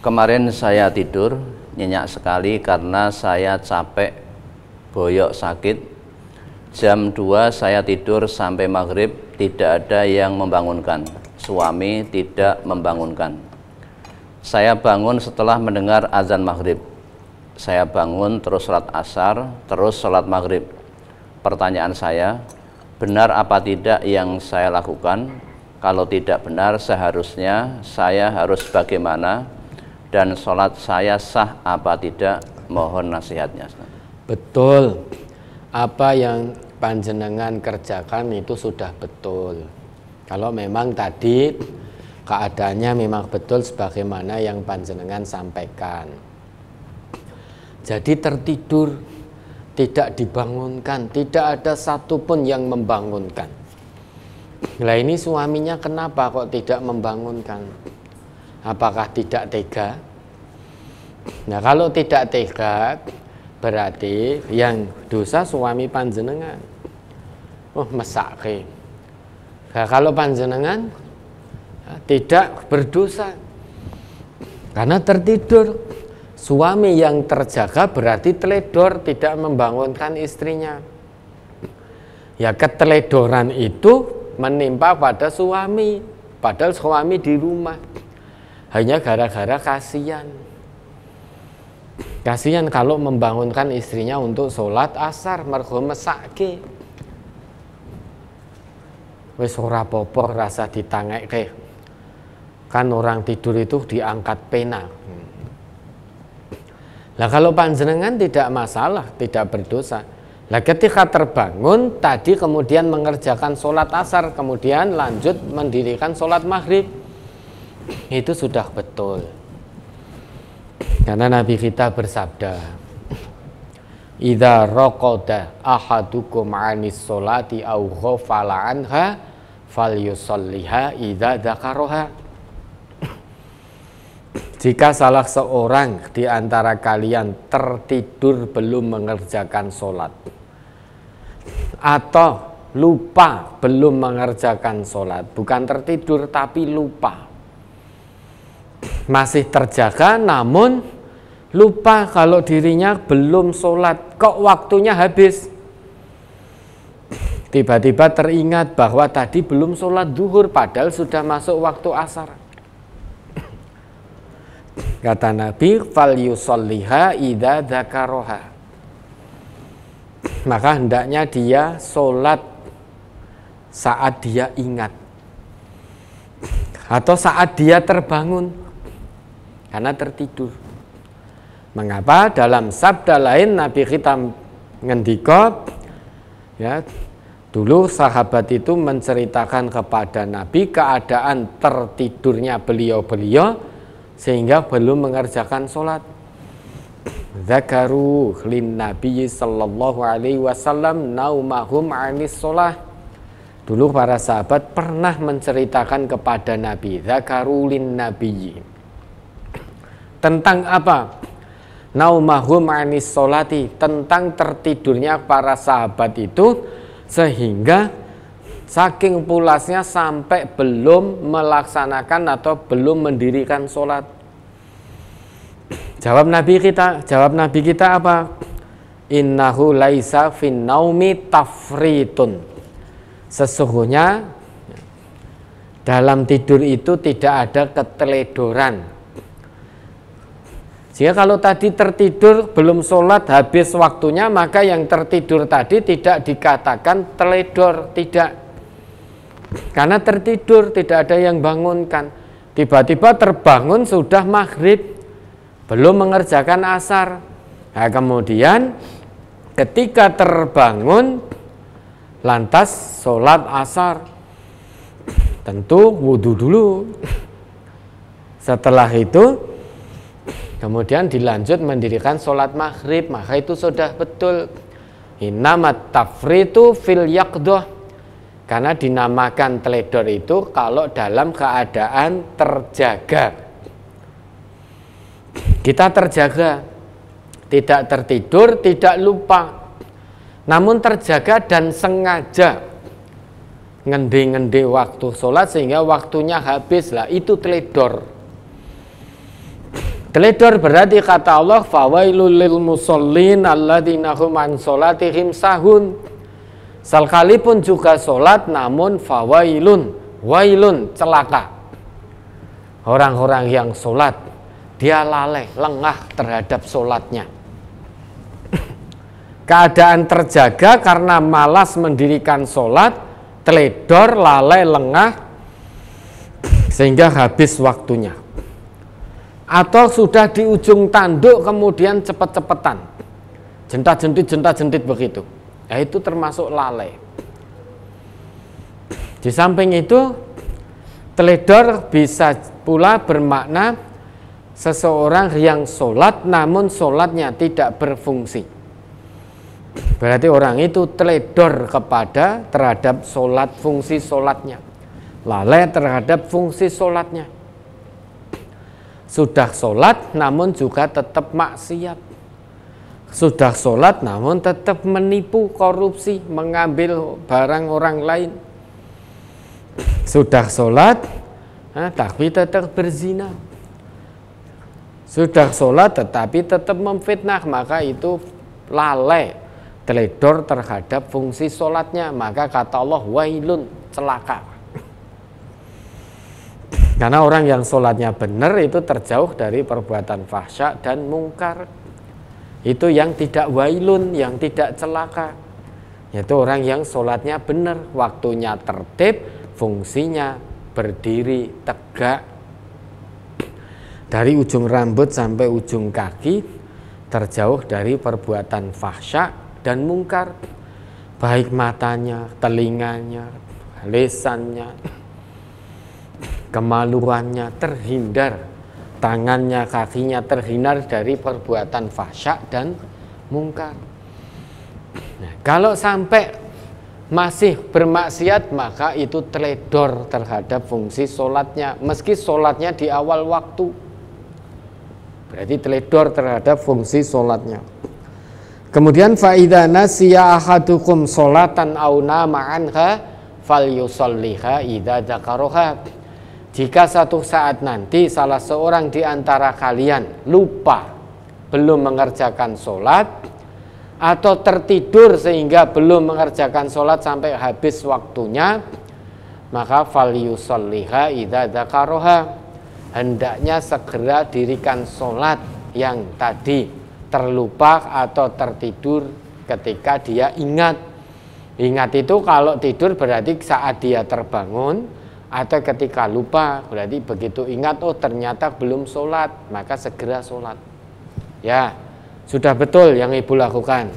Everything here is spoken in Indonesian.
Kemarin saya tidur nyenyak sekali karena saya capek, boyok, sakit. Jam 2 saya tidur sampai maghrib, tidak ada yang membangunkan. Suami tidak membangunkan. Saya bangun setelah mendengar azan maghrib. Saya bangun terus sholat asar, terus sholat maghrib. Pertanyaan saya, benar apa tidak yang saya lakukan? Kalau tidak benar, seharusnya saya harus bagaimana? Dan sholat saya sah apa tidak? Mohon nasihatnya. Betul, apa yang panjenengan kerjakan itu sudah betul. Kalau memang tadi keadaannya memang betul sebagaimana yang panjenengan sampaikan. Jadi tertidur, tidak dibangunkan, tidak ada satupun yang membangunkan. Nah ini suaminya kenapa kok tidak membangunkan? Apakah tidak tega? Nah kalau tidak tega, berarti yang dosa suami panjenengan. Oh mesake. Nah, kalau panjenengan tidak berdosa karena tertidur. Suami yang terjaga berarti teledor, tidak membangunkan istrinya. Ya keteledoran itu menimpa pada suami, padahal suami di rumah. Hanya gara-gara kasihan. Kasihan kalau membangunkan istrinya untuk sholat asar, mergo mesake. Wis ora apa-apa rasa ditangeke. Kan orang tidur itu diangkat pena. Nah kalau panjenengan tidak masalah, tidak berdosa. Nah ketika terbangun tadi kemudian mengerjakan sholat asar, kemudian lanjut mendirikan sholat maghrib, itu sudah betul. Karena Nabi kita bersabda, idza raqada ahadukum 'anis sholati aw ghafala anha falyusalliha idza dzakaraha. Jika salah seorang di antara kalian tertidur belum mengerjakan sholat atau lupa belum mengerjakan sholat, bukan tertidur tapi lupa, masih terjaga namun lupa kalau dirinya belum sholat, kok waktunya habis, tiba-tiba teringat bahwa tadi belum sholat zuhur padahal sudah masuk waktu asar. Kata Nabi, fal yusolliha idza dzakaraha. Maka hendaknya dia sholat saat dia ingat atau saat dia terbangun karena tertidur. Mengapa? Dalam sabda lain Nabi kita ngendika, ya, dulu sahabat itu menceritakan kepada Nabi keadaan tertidurnya beliau-beliau sehingga belum mengerjakan sholat. Zakaru lin Nabi sallallahu alaihi wasallam naumahum anis sholah. Dulu para sahabat pernah menceritakan kepada Nabi, zakaru lin Nabi. Tentang apa? Naumahum anis sholati, tentang tertidurnya para sahabat itu sehingga saking pulasnya sampai belum melaksanakan atau belum mendirikan sholat. Jawab Nabi kita apa? Innahu laisa fin naumi tafritun. Sesungguhnya dalam tidur itu tidak ada keteledoran. Jika kalau tadi tertidur belum sholat habis waktunya, maka yang tertidur tadi tidak dikatakan teledor, tidak. Karena tertidur tidak ada yang bangunkan. Tiba-tiba terbangun sudah maghrib, belum mengerjakan asar. Nah kemudian ketika terbangun lantas sholat asar, tentu wudhu dulu. Setelah itu kemudian dilanjut mendirikan sholat maghrib, maka itu sudah betul. Innamat tafritu fil yaqdah. Karena dinamakan teledor itu kalau dalam keadaan terjaga. Kita terjaga, tidak tertidur, tidak lupa, namun terjaga dan sengaja ngende-ngende waktu sholat sehingga waktunya habis, lah itu teledor. Teledor berarti kata Allah fawailul lil musallin alladzina hum an sholatihim sahun. Sekalipun juga sholat namun fawailun, wailun, celaka. Orang-orang yang sholat dia lalai, lengah terhadap sholatnya. Keadaan terjaga karena malas mendirikan sholat, teledor, lalai, lengah, sehingga habis waktunya. Atau sudah di ujung tanduk kemudian cepet-cepetan, jenta-jentit begitu. Ya, itu termasuk lalai. Di samping itu, teledor bisa pula bermakna seseorang yang sholat namun sholatnya tidak berfungsi. Berarti orang itu teledor terhadap sholat, fungsi sholatnya. Lalai terhadap fungsi sholatnya. Sudah sholat namun juga tetap maksiat. Sudah sholat namun tetap menipu, korupsi, mengambil barang orang lain. Sudah sholat tapi tetap berzina. Sudah sholat tetapi tetap memfitnah, maka itu lalai, teledor terhadap fungsi sholatnya. Maka kata Allah wailun, celaka. Karena orang yang sholatnya benar itu terjauh dari perbuatan fahsya dan mungkar. Itu yang tidak wailun, yang tidak celaka. Yaitu orang yang sholatnya benar, waktunya tertib, fungsinya berdiri tegak. Dari ujung rambut sampai ujung kaki, terjauh dari perbuatan fahsya dan mungkar. Baik matanya, telinganya, lisannya, kemaluannya terhindar, tangannya, kakinya terhindar dari perbuatan fahsya dan mungkar. Nah, kalau sampai masih bermaksiat maka itu teledor terhadap fungsi sholatnya, meski sholatnya di awal waktu. Berarti teledor terhadap fungsi sholatnya. Kemudian faidha nasiya ahadukum sholatan aw nama anha falyusalliha idza dzakaraha. Jika satu saat nanti salah seorang di antara kalian lupa belum mengerjakan sholat atau tertidur sehingga belum mengerjakan sholat sampai habis waktunya, maka falyusalliha idza dzakaraha, hendaknya segera dirikan sholat yang tadi terlupa atau tertidur ketika dia ingat. Ingat itu kalau tidur berarti saat dia terbangun, atau ketika lupa berarti begitu ingat, oh ternyata belum sholat, maka segera sholat. Ya, sudah betul yang ibu lakukan.